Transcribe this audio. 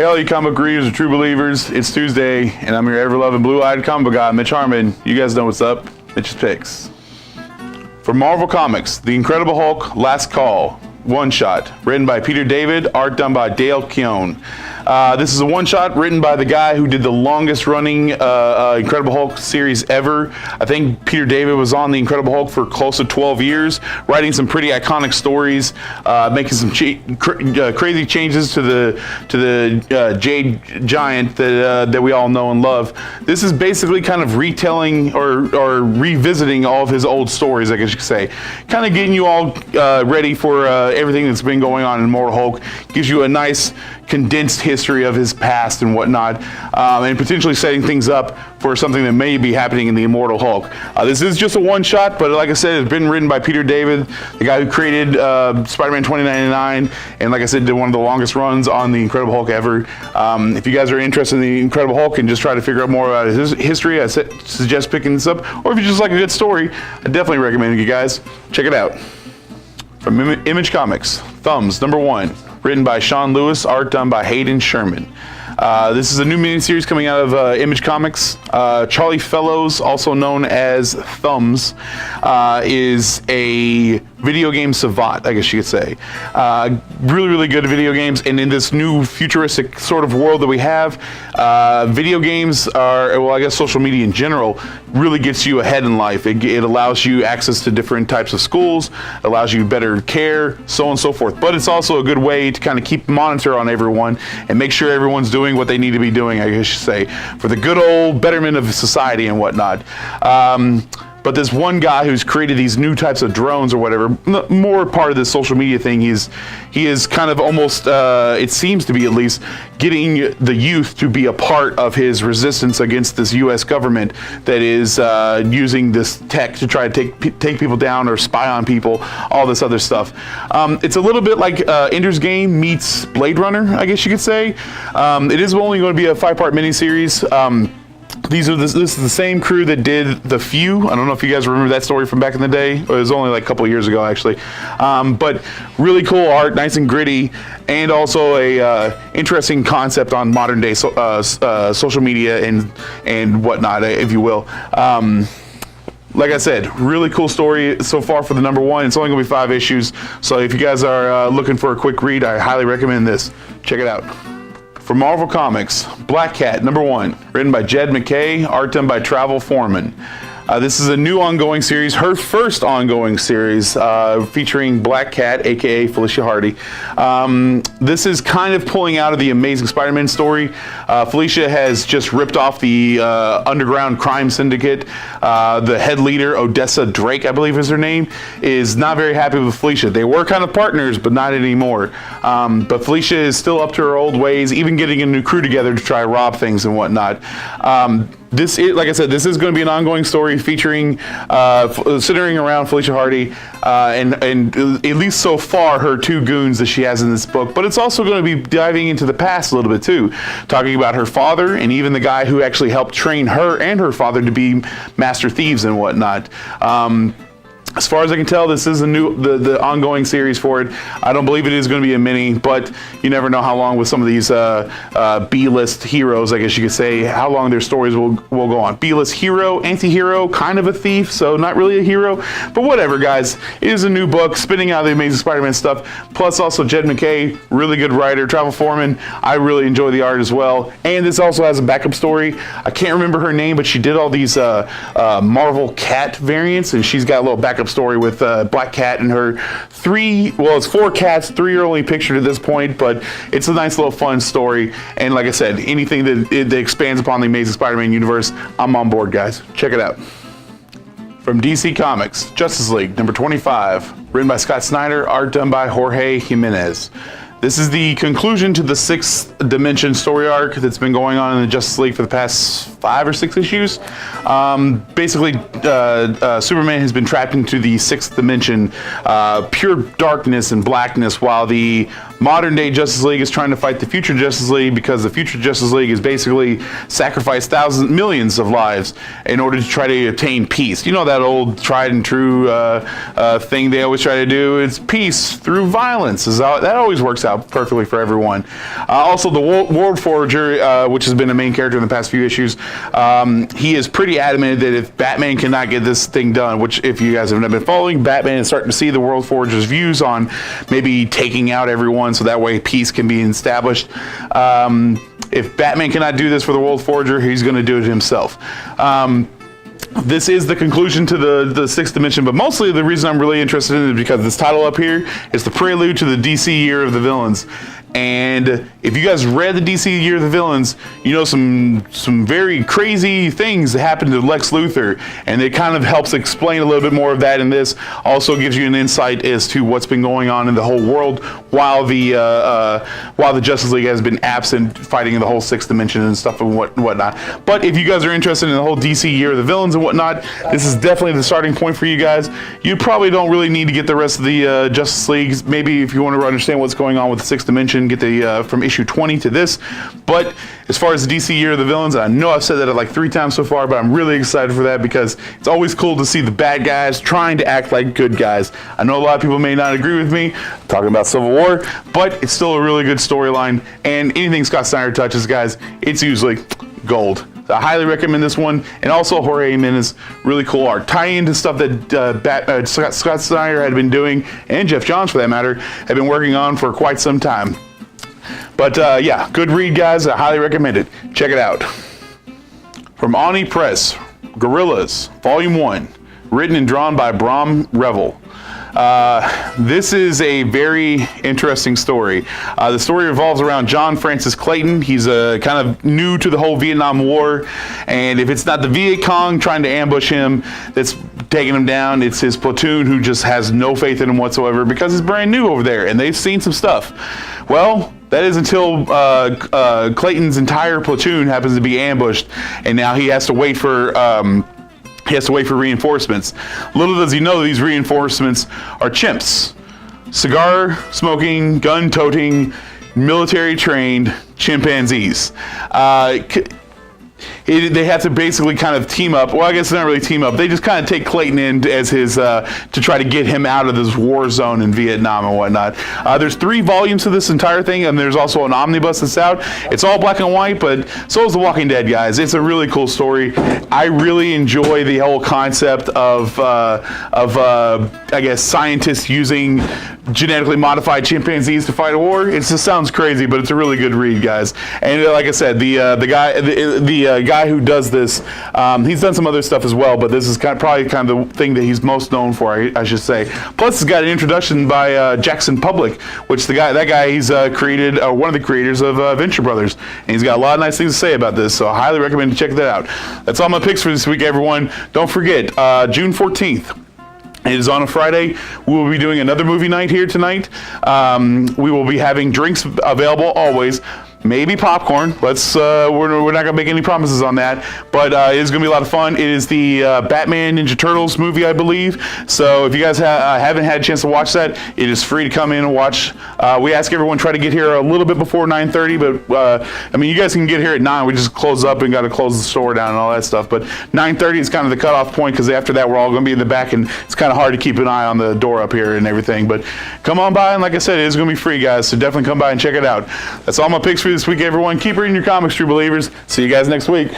Hey, all you comic book readers and true believers, it's Tuesday, and I'm your ever-loving blue-eyed comic book guy, Mitch Harmon. You guys know what's up. Mitch's Picks. For Marvel Comics, The Incredible Hulk, Last Call, one-shot, written by Peter David, art done by Dale Keown. This is a one-shot written by the guy who did the longest-running Incredible Hulk series ever. I think Peter David was on the Incredible Hulk for close to 12 years, writing some pretty iconic stories, making some crazy changes to the Jade Giant that we all know and love. This is basically kind of retelling or revisiting all of his old stories, I guess you could say. Kind of getting you all ready for everything that's been going on in Immortal Hulk. Gives you a nice condensed history of his past and whatnot, and potentially setting things up for something that may be happening in the Immortal Hulk. This is just a one-shot, but like I said, it's been written by Peter David, the guy who created Spider-Man 2099, and like I said, did one of the longest runs on the Incredible Hulk ever. If you guys are interested in the Incredible Hulk and just try to figure out more about his history, I suggest picking this up. Or if you just like a good story, I definitely recommend you guys check it out. From Image Comics, Thumbs, #1, written by Sean Lewis, art done by Hayden Sherman. This is a new miniseries coming out of Image Comics. Charlie Fellows, also known as Thumbs, is a video game savant, I guess you could say. Really, really good at video games, and in this new futuristic sort of world that we have, video games are, well, I guess social media in general, really gets you ahead in life. It allows you access to different types of schools, allows you better care, so on and so forth. But it's also a good way to kind of keep monitor on everyone and make sure everyone's doing what they need to be doing, I guess you say, for the good old betterment of society and whatnot. But this one guy who's created these new types of drones or whatever, more part of this social media thing, he is kind of almost, it seems to be at least, getting the youth to be a part of his resistance against this U.S. government that is using this tech to try to take people down or spy on people, all this other stuff. It's a little bit like Ender's Game meets Blade Runner, I guess you could say. It is only going to be a 5-part miniseries. This is the same crew that did The Few. I don't know if you guys remember that story from back in the day. It was only like a couple years ago, actually. But really cool art, nice and gritty, and also a interesting concept on modern day social media and whatnot, if you will. Like I said, really cool story so far for the #1. It's only going to be 5 issues. So if you guys are looking for a quick read, I highly recommend this. Check it out. For Marvel Comics, Black Cat, #1, written by Jed MacKay, art done by Travel Foreman. This is a new ongoing series, her first ongoing series, featuring Black Cat, aka Felicia Hardy. This is kind of pulling out of the Amazing Spider-Man story. Felicia has just ripped off the underground crime syndicate. The head leader, Odessa Drake, I believe is her name, is not very happy with Felicia. They were kind of partners, but not anymore. But Felicia is still up to her old ways, even getting a new crew together to try to rob things and whatnot. This is, like I said, this is going to be an ongoing story featuring, centering around Felicia Hardy, and at least so far, her 2 goons that she has in this book. But it's also going to be diving into the past a little bit too, talking about her father and even the guy who actually helped train her and her father to be master thieves and whatnot. As far as I can tell, this is the ongoing series for it. I don't believe it is going to be a mini, but you never know how long with some of these B-list heroes, I guess you could say, how long their stories will go on. B-list hero, anti-hero, kind of a thief, so not really a hero, but whatever, guys. It is a new book, spinning out of the Amazing Spider-Man stuff, plus also Jed MacKay, really good writer, Travel Foreman. I really enjoy the art as well, and this also has a backup story. I can't remember her name, but she did all these Marvel Cat variants, and she's got a little backup story with Black Cat and her 4 cats. 3 are only pictured at this point, but it's a nice little fun story. And like I said, anything that expands upon the Amazing Spider-Man universe, I'm on board, guys. Check it out. From DC Comics, Justice League, #25, written by Scott Snyder, art done by Jorge Jimenez. This is the conclusion to the 6th dimension story arc that's been going on in the Justice League for the past 5 or 6 issues. Basically, Superman has been trapped into the 6th dimension, pure darkness and blackness, while the modern day Justice League is trying to fight the future Justice League, because the future Justice League is basically sacrificed millions of lives in order to try to attain peace. You know that old tried and true thing they always try to do? It's peace through violence. That always works out perfectly for everyone. Also, the World Forger, which has been a main character in the past few issues, he is pretty adamant that if Batman cannot get this thing done, which if you guys have not been following, Batman is starting to see the World Forger's views on maybe taking out everyone so that way peace can be established. If Batman cannot do this for the World Forger, he's going to do it himself. This is the conclusion to the sixth dimension, but mostly the reason I'm really interested in it is because this title up here is the prelude to the DC Year of the Villains. And if you guys read the DC Year of the Villains, you know some very crazy things that happened to Lex Luthor, and it kind of helps explain a little bit more of that in this. Also gives you an insight as to what's been going on in the whole world while the Justice League has been absent, fighting in the whole sixth dimension and stuff and whatnot. But if you guys are interested in the whole DC Year of the Villains and whatnot, this is definitely the starting point for you guys. You probably don't really need to get the rest of the Justice Leagues. Maybe if you want to understand what's going on with the sixth dimension, get the from issue 20 to this. But as far as the DC Year of the Villains, I know I've said that like 3 times so far, but I'm really excited for that because it's always cool to see the bad guys trying to act like good guys. I know a lot of people may not agree with me talking about Civil War, but it's still a really good storyline, and anything Scott Snyder touches, guys, it's usually gold. So I highly recommend this one, and also Jorge Jimenez, really cool art, tie into stuff that Scott Snyder had been doing, and Jeff Johns for that matter, have been working on for quite some time. But yeah, good read, guys. I highly recommend it. Check it out. From Oni Press, Gorillas, Volume 1, written and drawn by Bram Revel. This is a very interesting story. The story revolves around John Francis Clayton. He's kind of new to the whole Vietnam War, and if it's not the Viet Cong trying to ambush him that's taking him down, it's his platoon who just has no faith in him whatsoever because he's brand new over there and they've seen some stuff. Well, that is until Clayton's entire platoon happens to be ambushed, and now he has to wait for reinforcements. Little does he know these reinforcements are chimps. Cigar smoking, gun toting, military trained chimpanzees. They have to basically kind of team up. Well, I guess not really team up. They just kind of take Clayton in as his to try to get him out of this war zone in Vietnam and whatnot. There's 3 volumes to this entire thing, and there's also an omnibus that's out. It's all black and white, but so is The Walking Dead, guys. It's a really cool story. I really enjoy the whole concept of I guess scientists using genetically modified chimpanzees to fight a war. It just sounds crazy, but it's a really good read, guys. And like I said, the guy who does this, he's done some other stuff as well, but this is probably the thing that he's most known for, I should say. Plus, it's got an introduction by Jackson Public, which that guy he's created one of the creators of Venture Brothers, and he's got a lot of nice things to say about this. So I highly recommend you check that out. That's all my picks for this week, everyone. Don't forget, June 14th. It is on a Friday. We will be doing another movie night here tonight. We will be having drinks available always. Maybe popcorn. We're not gonna make any promises on that, but it is gonna be a lot of fun. It is the Batman Ninja Turtles movie, I believe. So if you guys haven't had a chance to watch that, it is free to come in and watch. We ask everyone try to get here a little bit before 9:30, but I mean, you guys can get here at 9. We just close up and got to close the store down and all that stuff. But 9:30 is kind of the cutoff point because after that we're all gonna be in the back, and it's kind of hard to keep an eye on the door up here and everything. But come on by, and like I said, it is gonna be free, guys. So definitely come by and check it out. That's all my picks for this week, everyone. Keep reading your comics, true believers. See you guys next week.